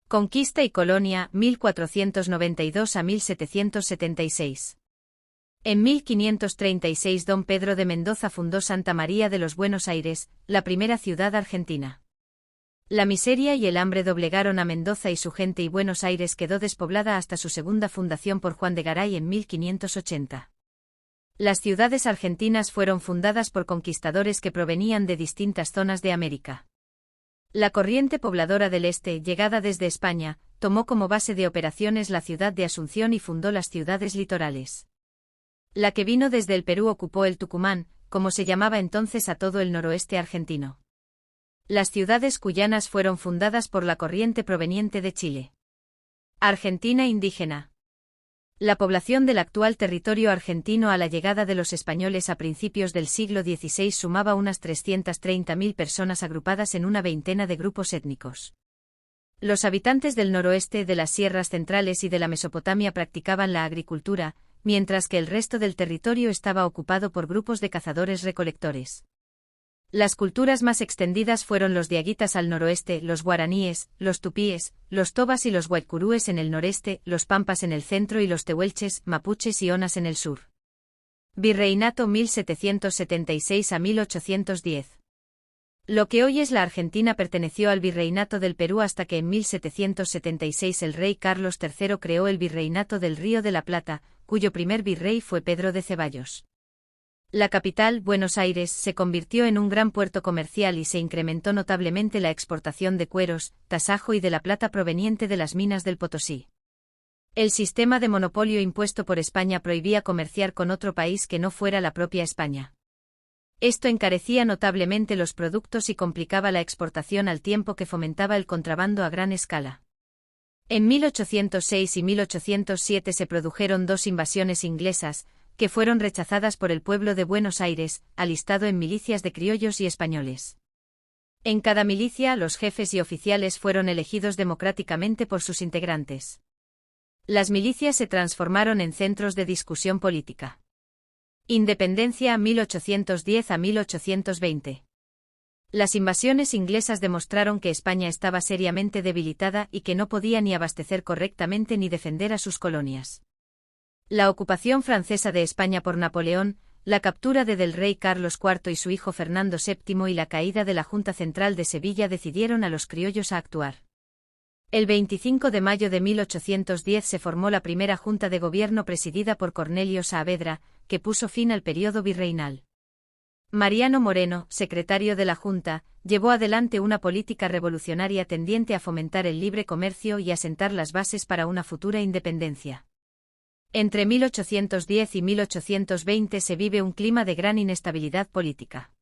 Conquista y colonia, 1492 a 1776. En 1536 don Pedro de Mendoza fundó Santa María de los Buenos Aires, la primera ciudad argentina. La miseria y el hambre doblegaron a Mendoza y su gente y Buenos Aires quedó despoblada hasta su segunda fundación por Juan de Garay en 1580. Las ciudades argentinas fueron fundadas por conquistadores que provenían de distintas zonas de América. La corriente pobladora del este, llegada desde España, tomó como base de operaciones la ciudad de Asunción y fundó las ciudades litorales. La que vino desde el Perú ocupó el Tucumán, como se llamaba entonces a todo el noroeste argentino. Las ciudades cuyanas fueron fundadas por la corriente proveniente de Chile. Argentina indígena. La población del actual territorio argentino a la llegada de los españoles a principios del siglo XVI sumaba unas 330.000 personas agrupadas en una veintena de grupos étnicos. Los habitantes del noroeste, de las sierras centrales y de la Mesopotamia practicaban la agricultura, mientras que el resto del territorio estaba ocupado por grupos de cazadores-recolectores. Las culturas más extendidas fueron los diaguitas al noroeste, los guaraníes, los tupíes, los tobas y los guaycurúes en el noreste, los pampas en el centro y los tehuelches, mapuches y onas en el sur. Virreinato 1776 a 1810. Lo que hoy es la Argentina perteneció al Virreinato del Perú hasta que en 1776 el rey Carlos III creó el Virreinato del Río de la Plata, cuyo primer virrey fue Pedro de Ceballos. La capital, Buenos Aires, se convirtió en un gran puerto comercial y se incrementó notablemente la exportación de cueros, tasajo y de la plata proveniente de las minas del Potosí. El sistema de monopolio impuesto por España prohibía comerciar con otro país que no fuera la propia España. Esto encarecía notablemente los productos y complicaba la exportación al tiempo que fomentaba el contrabando a gran escala. En 1806 y 1807 se produjeron dos invasiones inglesas, que fueron rechazadas por el pueblo de Buenos Aires, alistado en milicias de criollos y españoles. En cada milicia los jefes y oficiales fueron elegidos democráticamente por sus integrantes. Las milicias se transformaron en centros de discusión política. Independencia 1810 a 1820. Las invasiones inglesas demostraron que España estaba seriamente debilitada y que no podía ni abastecer correctamente ni defender a sus colonias. La ocupación francesa de España por Napoleón, la captura del rey Carlos IV y su hijo Fernando VII y la caída de la Junta Central de Sevilla decidieron a los criollos a actuar. El 25 de mayo de 1810 se formó la primera Junta de Gobierno presidida por Cornelio Saavedra, que puso fin al periodo virreinal. Mariano Moreno, secretario de la Junta, llevó adelante una política revolucionaria tendiente a fomentar el libre comercio y a sentar las bases para una futura independencia. Entre 1810 y 1820 se vive un clima de gran inestabilidad política.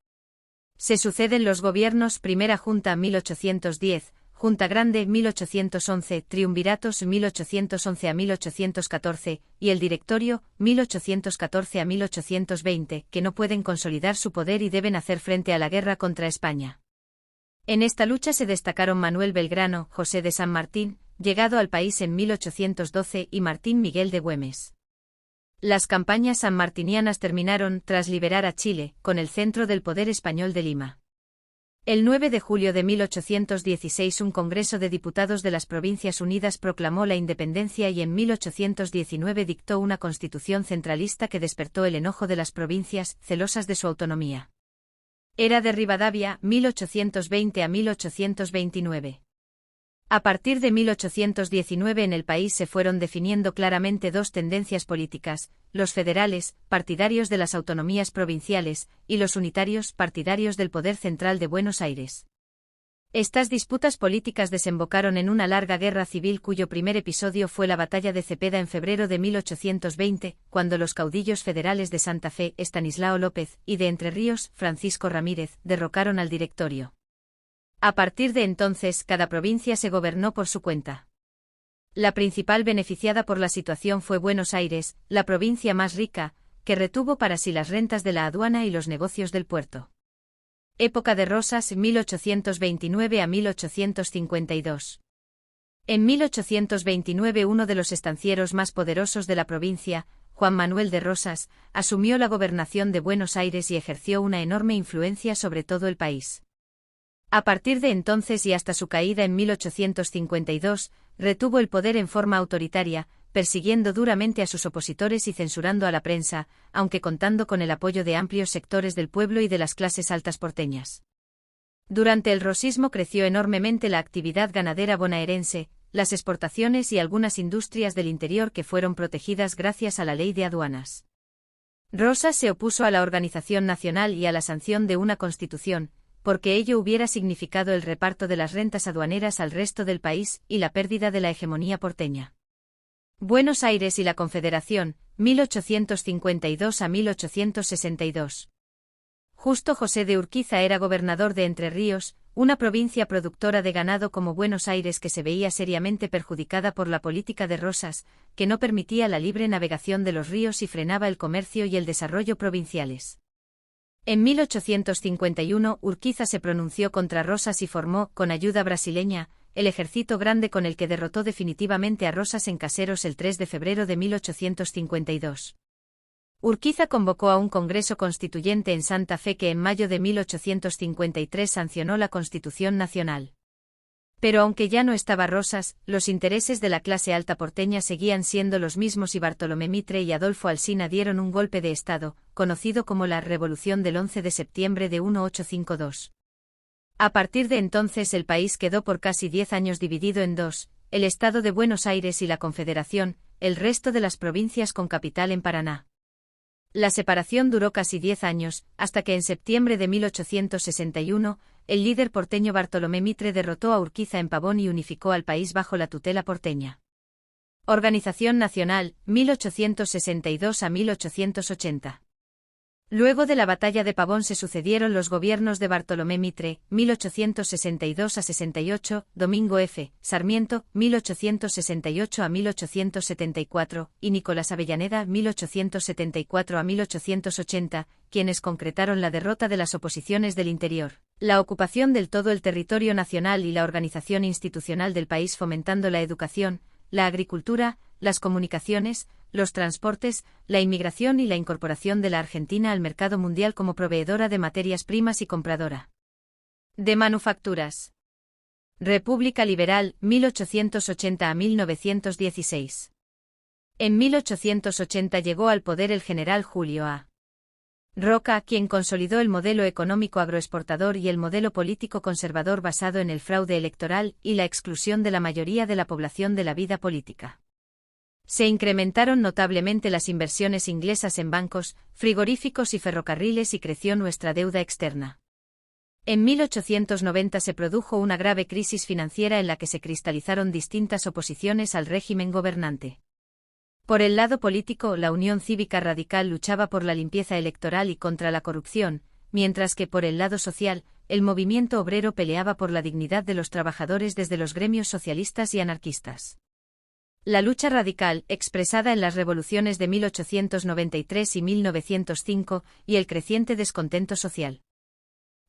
Se suceden los gobiernos Primera Junta 1810, Junta Grande 1811, Triunviratos 1811 a 1814, y el Directorio 1814 a 1820, que no pueden consolidar su poder y deben hacer frente a la guerra contra España. En esta lucha se destacaron Manuel Belgrano, José de San Martín, llegado al país en 1812, y Martín Miguel de Güemes. Las campañas sanmartinianas terminaron, tras liberar a Chile, con el centro del poder español de Lima. El 9 de julio de 1816 un Congreso de Diputados de las Provincias Unidas proclamó la independencia y en 1819 dictó una constitución centralista que despertó el enojo de las provincias, celosas de su autonomía. Era de Rivadavia, 1820 a 1829. A partir de 1819 en el país se fueron definiendo claramente dos tendencias políticas, los federales, partidarios de las autonomías provinciales, y los unitarios, partidarios del poder central de Buenos Aires. Estas disputas políticas desembocaron en una larga guerra civil cuyo primer episodio fue la batalla de Cepeda en febrero de 1820, cuando los caudillos federales de Santa Fe, Estanislao López, y de Entre Ríos, Francisco Ramírez, derrocaron al Directorio. A partir de entonces, cada provincia se gobernó por su cuenta. La principal beneficiada por la situación fue Buenos Aires, la provincia más rica, que retuvo para sí las rentas de la aduana y los negocios del puerto. Época de Rosas, 1829 a 1852. En 1829 uno de los estancieros más poderosos de la provincia, Juan Manuel de Rosas, asumió la gobernación de Buenos Aires y ejerció una enorme influencia sobre todo el país. A partir de entonces y hasta su caída en 1852, retuvo el poder en forma autoritaria, persiguiendo duramente a sus opositores y censurando a la prensa, aunque contando con el apoyo de amplios sectores del pueblo y de las clases altas porteñas. Durante el rosismo creció enormemente la actividad ganadera bonaerense, las exportaciones y algunas industrias del interior que fueron protegidas gracias a la ley de aduanas. Rosas se opuso a la organización nacional y a la sanción de una constitución, porque ello hubiera significado el reparto de las rentas aduaneras al resto del país y la pérdida de la hegemonía porteña. Buenos Aires y la Confederación, 1852 a 1862. Justo José de Urquiza era gobernador de Entre Ríos, una provincia productora de ganado como Buenos Aires que se veía seriamente perjudicada por la política de Rosas, que no permitía la libre navegación de los ríos y frenaba el comercio y el desarrollo provinciales. En 1851 Urquiza se pronunció contra Rosas y formó, con ayuda brasileña, el ejército grande con el que derrotó definitivamente a Rosas en Caseros el 3 de febrero de 1852. Urquiza convocó a un Congreso Constituyente en Santa Fe que en mayo de 1853 sancionó la Constitución Nacional. Pero aunque ya no estaba Rosas, los intereses de la clase alta porteña seguían siendo los mismos y Bartolomé Mitre y Adolfo Alsina dieron un golpe de Estado, conocido como la Revolución del 11 de septiembre de 1852. A partir de entonces el país quedó por casi 10 años dividido en dos, el Estado de Buenos Aires y la Confederación, el resto de las provincias con capital en Paraná. La separación duró casi 10 años, hasta que en septiembre de 1861, el líder porteño Bartolomé Mitre derrotó a Urquiza en Pavón y unificó al país bajo la tutela porteña. Organización Nacional, 1862 a 1880. Luego de la batalla de Pavón se sucedieron los gobiernos de Bartolomé Mitre, 1862 a 68, Domingo F. Sarmiento, 1868 a 1874, y Nicolás Avellaneda, 1874 a 1880, quienes concretaron la derrota de las oposiciones del interior, la ocupación del todo el territorio nacional y la organización institucional del país fomentando la educación, la agricultura, las comunicaciones, los transportes, la inmigración y la incorporación de la Argentina al mercado mundial como proveedora de materias primas y compradora de manufacturas. República Liberal, 1880 a 1916. En 1880 llegó al poder el general Julio A. Roca, quien consolidó el modelo económico agroexportador y el modelo político conservador basado en el fraude electoral y la exclusión de la mayoría de la población de la vida política. Se incrementaron notablemente las inversiones inglesas en bancos, frigoríficos y ferrocarriles y creció nuestra deuda externa. En 1890 se produjo una grave crisis financiera en la que se cristalizaron distintas oposiciones al régimen gobernante. Por el lado político, la Unión Cívica Radical luchaba por la limpieza electoral y contra la corrupción, mientras que por el lado social, el movimiento obrero peleaba por la dignidad de los trabajadores desde los gremios socialistas y anarquistas. La lucha radical, expresada en las revoluciones de 1893 y 1905, y el creciente descontento social,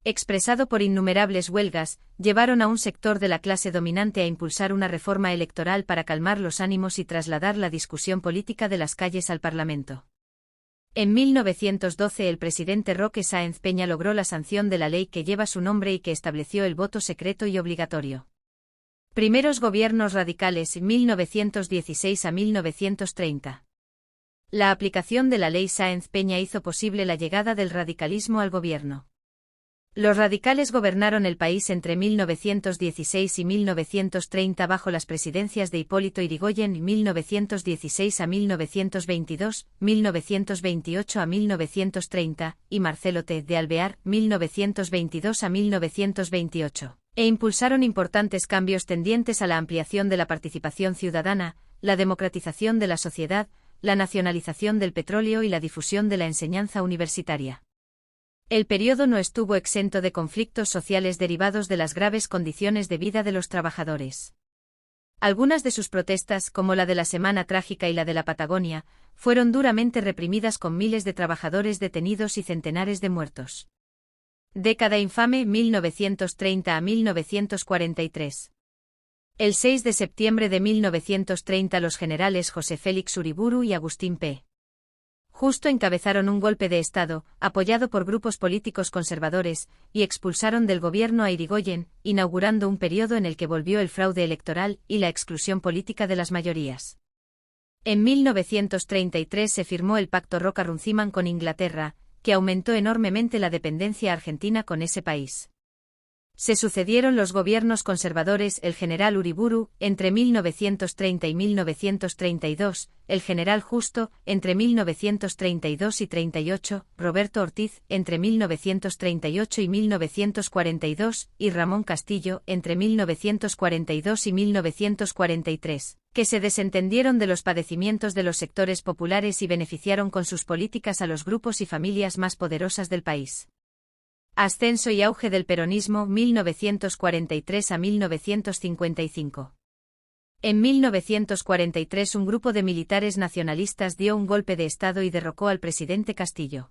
expresado por innumerables huelgas, llevaron a un sector de la clase dominante a impulsar una reforma electoral para calmar los ánimos y trasladar la discusión política de las calles al Parlamento. En 1912 el presidente Roque Sáenz Peña logró la sanción de la ley que lleva su nombre y que estableció el voto secreto y obligatorio. Primeros gobiernos radicales, 1916 a 1930. La aplicación de la ley Sáenz Peña hizo posible la llegada del radicalismo al gobierno. Los radicales gobernaron el país entre 1916 y 1930 bajo las presidencias de Hipólito Yrigoyen, 1916 a 1922, 1928 a 1930, y Marcelo T. de Alvear, 1922 a 1928. E impulsaron importantes cambios tendientes a la ampliación de la participación ciudadana, la democratización de la sociedad, la nacionalización del petróleo y la difusión de la enseñanza universitaria. El período no estuvo exento de conflictos sociales derivados de las graves condiciones de vida de los trabajadores. Algunas de sus protestas, como la de la Semana Trágica y la de la Patagonia, fueron duramente reprimidas con miles de trabajadores detenidos y centenares de muertos. Década infame, 1930 a 1943. El 6 de septiembre de 1930 los generales José Félix Uriburu y Agustín P. Justo encabezaron un golpe de Estado, apoyado por grupos políticos conservadores, y expulsaron del gobierno a Irigoyen, inaugurando un periodo en el que volvió el fraude electoral y la exclusión política de las mayorías. En 1933 se firmó el Pacto Roca-Runciman con Inglaterra, que aumentó enormemente la dependencia argentina con ese país. Se sucedieron los gobiernos conservadores, el general Uriburu, entre 1930 y 1932, el general Justo, entre 1932 y 38, Roberto Ortiz, entre 1938 y 1942, y Ramón Castillo, entre 1942 y 1943, que se desentendieron de los padecimientos de los sectores populares y beneficiaron con sus políticas a los grupos y familias más poderosas del país. Ascenso y auge del peronismo 1943 a 1955. En 1943 un grupo de militares nacionalistas dio un golpe de Estado y derrocó al presidente Castillo.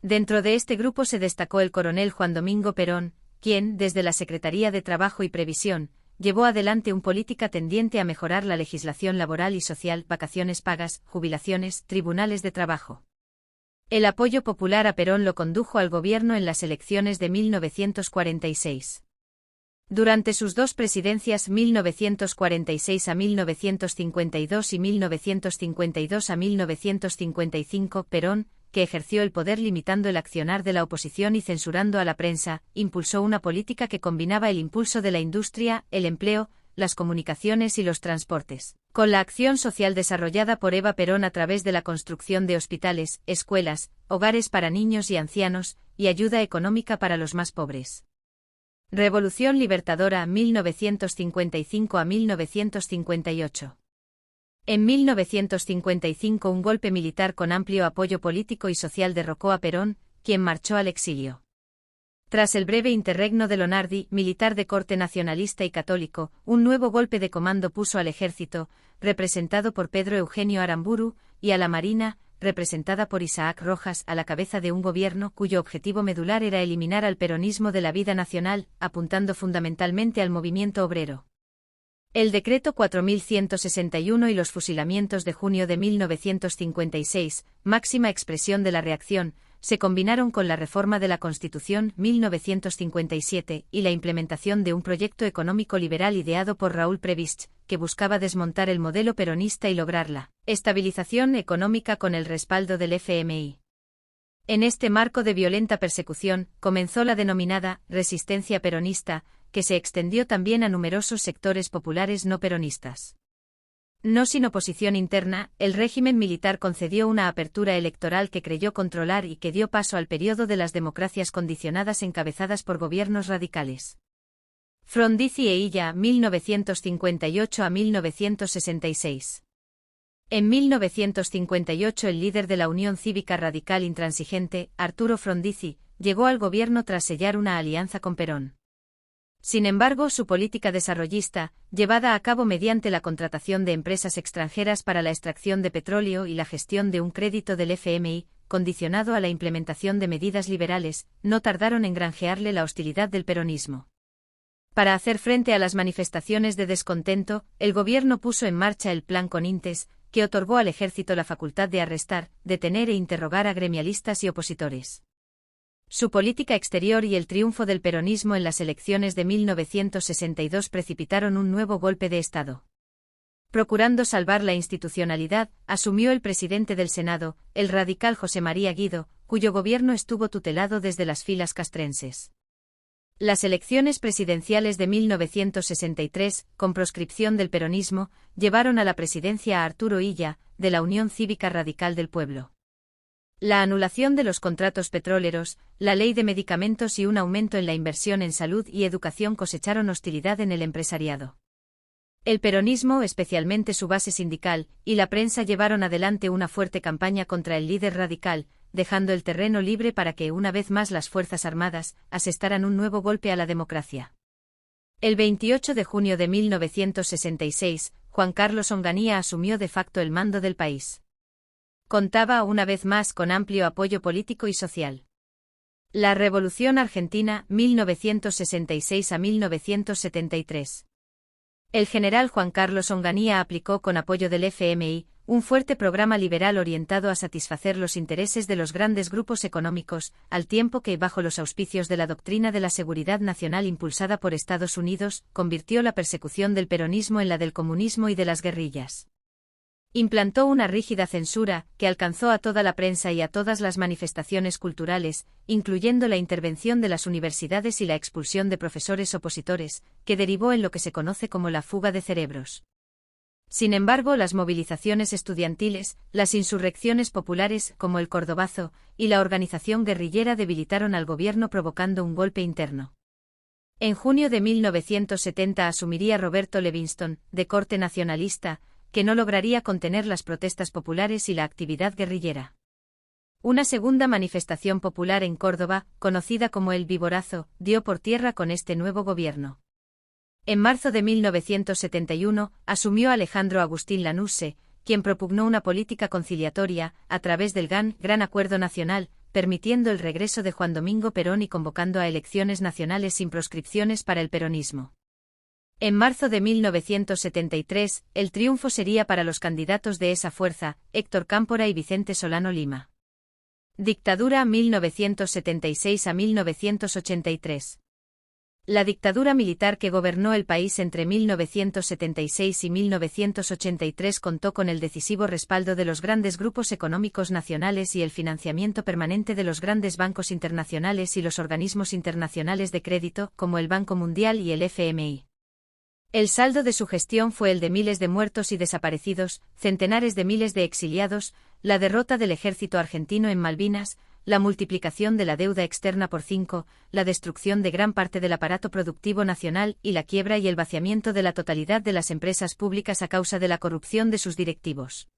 Dentro de este grupo se destacó el coronel Juan Domingo Perón, quien, desde la Secretaría de Trabajo y Previsión, llevó adelante una política tendiente a mejorar la legislación laboral y social, vacaciones pagas, jubilaciones, tribunales de trabajo. El apoyo popular a Perón lo condujo al gobierno en las elecciones de 1946. Durante sus dos presidencias 1946 a 1952 y 1952 a 1955, Perón, que ejerció el poder limitando el accionar de la oposición y censurando a la prensa, impulsó una política que combinaba el impulso de la industria, el empleo, las comunicaciones y los transportes, con la acción social desarrollada por Eva Perón a través de la construcción de hospitales, escuelas, hogares para niños y ancianos, y ayuda económica para los más pobres. Revolución Libertadora 1955 a 1958. En 1955 un golpe militar con amplio apoyo político y social derrocó a Perón, quien marchó al exilio. Tras el breve interregno de Lonardi, militar de corte nacionalista y católico, un nuevo golpe de comando puso al ejército, representado por Pedro Eugenio Aramburu, y a la Marina, representada por Isaac Rojas, a la cabeza de un gobierno cuyo objetivo medular era eliminar al peronismo de la vida nacional, apuntando fundamentalmente al movimiento obrero. El decreto 4161 y los fusilamientos de junio de 1956, máxima expresión de la reacción, se combinaron con la reforma de la Constitución 1957 y la implementación de un proyecto económico liberal ideado por Raúl Prebisch, que buscaba desmontar el modelo peronista y lograr la estabilización económica con el respaldo del FMI. En este marco de violenta persecución, comenzó la denominada resistencia peronista, que se extendió también a numerosos sectores populares no peronistas. No sin oposición interna, el régimen militar concedió una apertura electoral que creyó controlar y que dio paso al periodo de las democracias condicionadas encabezadas por gobiernos radicales. Frondizi e Illa, 1958 a 1966. En 1958 el líder de la Unión Cívica Radical Intransigente, Arturo Frondizi, llegó al gobierno tras sellar una alianza con Perón. Sin embargo, su política desarrollista, llevada a cabo mediante la contratación de empresas extranjeras para la extracción de petróleo y la gestión de un crédito del FMI, condicionado a la implementación de medidas liberales, no tardaron en granjearle la hostilidad del peronismo. Para hacer frente a las manifestaciones de descontento, el gobierno puso en marcha el Plan Conintes, que otorgó al ejército la facultad de arrestar, detener e interrogar a gremialistas y opositores. Su política exterior y el triunfo del peronismo en las elecciones de 1962 precipitaron un nuevo golpe de Estado. Procurando salvar la institucionalidad, asumió el presidente del Senado, el radical José María Guido, cuyo gobierno estuvo tutelado desde las filas castrenses. Las elecciones presidenciales de 1963, con proscripción del peronismo, llevaron a la presidencia a Arturo Illa, de la Unión Cívica Radical del Pueblo. La anulación de los contratos petroleros, la ley de medicamentos y un aumento en la inversión en salud y educación cosecharon hostilidad en el empresariado. El peronismo, especialmente su base sindical, y la prensa llevaron adelante una fuerte campaña contra el líder radical, dejando el terreno libre para que una vez más las Fuerzas Armadas asestaran un nuevo golpe a la democracia. El 28 de junio de 1966, Juan Carlos Onganía asumió de facto el mando del país. Contaba una vez más con amplio apoyo político y social. La Revolución Argentina, 1966 a 1973. El general Juan Carlos Onganía aplicó con apoyo del FMI un fuerte programa liberal orientado a satisfacer los intereses de los grandes grupos económicos, al tiempo que, bajo los auspicios de la doctrina de la seguridad nacional impulsada por Estados Unidos, convirtió la persecución del peronismo en la del comunismo y de las guerrillas. Implantó una rígida censura, que alcanzó a toda la prensa y a todas las manifestaciones culturales, incluyendo la intervención de las universidades y la expulsión de profesores opositores, que derivó en lo que se conoce como la fuga de cerebros. Sin embargo, las movilizaciones estudiantiles, las insurrecciones populares, como el Cordobazo, y la organización guerrillera debilitaron al gobierno provocando un golpe interno. En junio de 1970 asumiría Roberto Levingston, de corte nacionalista, que no lograría contener las protestas populares y la actividad guerrillera. Una segunda manifestación popular en Córdoba, conocida como el Viborazo, dio por tierra con este nuevo gobierno. En marzo de 1971, asumió Alejandro Agustín Lanusse, quien propugnó una política conciliatoria, a través del Gran Acuerdo Nacional, permitiendo el regreso de Juan Domingo Perón y convocando a elecciones nacionales sin proscripciones para el peronismo. En marzo de 1973, el triunfo sería para los candidatos de esa fuerza, Héctor Cámpora y Vicente Solano Lima. Dictadura 1976 a 1983. La dictadura militar que gobernó el país entre 1976 y 1983 contó con el decisivo respaldo de los grandes grupos económicos nacionales y el financiamiento permanente de los grandes bancos internacionales y los organismos internacionales de crédito, como el Banco Mundial y el FMI. El saldo de su gestión fue el de miles de muertos y desaparecidos, centenares de miles de exiliados, la derrota del ejército argentino en Malvinas, la multiplicación de la deuda externa por 5, la destrucción de gran parte del aparato productivo nacional y la quiebra y el vaciamiento de la totalidad de las empresas públicas a causa de la corrupción de sus directivos.